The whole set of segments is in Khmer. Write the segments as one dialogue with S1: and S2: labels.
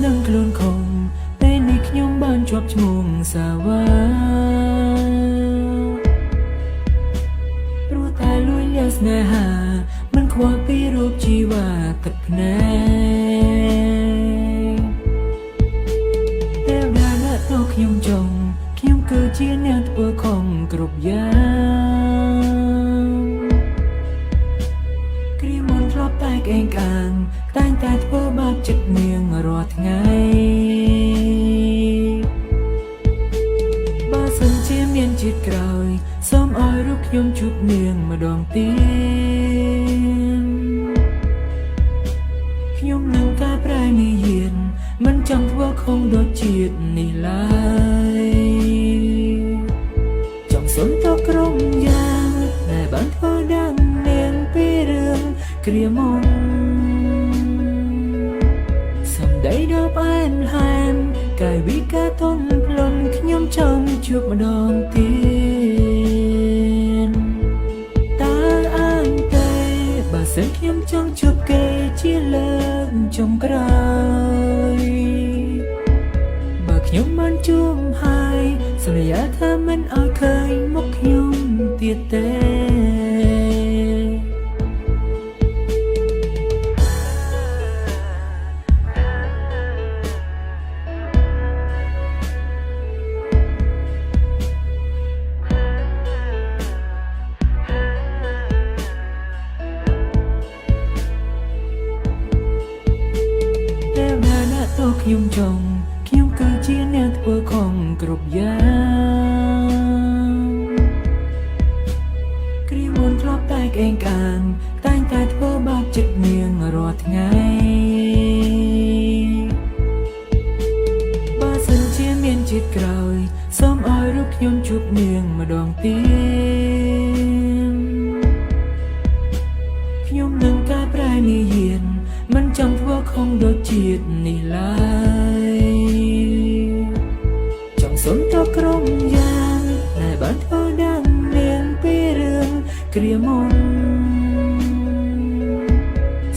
S1: នឹងខ្លួនខំពេលនេះខ្ញុំបានជាប់ឈ្មោះសាវ៉ាព្រោះតែលួចលាក់ស្នេហាមិនខ្វល់ពីរូបជីវ៉ាទឹកភ្នែកតែណាស់ទៅខ្ញុំចង់ខ្ញុំគឺជាអ្នកធ្វើខំគ្រប់យ៉ាងគ្រាមុនធ្លាប់តែក្អេងក្អាងតែងតែធ្វើបាបចិត្តនាងរាល់ថ្ងៃបើសិនជាមានជាតិក្រោយសូមឲ្យរូបខ្ញុំជួបនាងម្ដងទៀតខ្ញុំនឹងកែប្រែមាយាទមិនចង់ធ្វើខំដូចជាតិនេះឡើយចង់សុំទៅក្រុមយ៉ាងដែលបានធ្វើដាំនាងពីរឿងគ្រាមុនសម្ដីដ៏ផ្អែមល្ហែមកាយវិការទន់ភ្លន់ខ្ញុំចង់ជួបម្ដងទៀតតើអញទេបើសិនខ្ញុំចង់ជួបគេជាលើកចុងក្រោយបើខ្ញុំបានជួបហើយសន្យាថាមិនឲ្យឃើញមុខខ្ញុំទៀតទេខ្ញុំចង់ខ្ញុំគឺជាអ្នកធ្វើខំគ្រប់យ៉ាងគ្រាមុនធ្លាប់តែក្អេងក្អាងតែងតែធ្វើបាបចិត្តនាងរាល់ថ្ងៃបើសិនជាមានជាតិក្រោយសូមឲ្យរូបខ្ញុំជួបនាងម្ដងទៀតខ្ញុំនឹងកែប្រែមាយាទមិនចង់ធ្វើខំដូចជាតិនេះឡើយចង់សុំទៅក្រុមយ៉ាងដែលបានធ្វើដាំនាងពីរឿងគ្រាមុន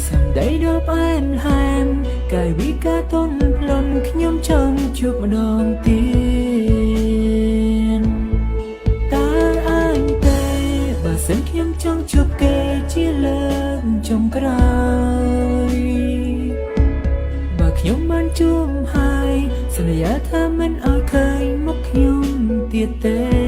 S1: សម្ដីដ៏ផ្អែមល្ហែមកាយវិការទន់ភ្លន់ខ្ញុំចង់ជួបម្ដងទៀតតើអញទេបើសិនខ្ញុំចង់ជួបគេជាលើកចុងក្រោយខ្ញុំបានជួបហើយសន្យាថាមិនឲ្យឃើញមុខខ្ញុំទៀតទេ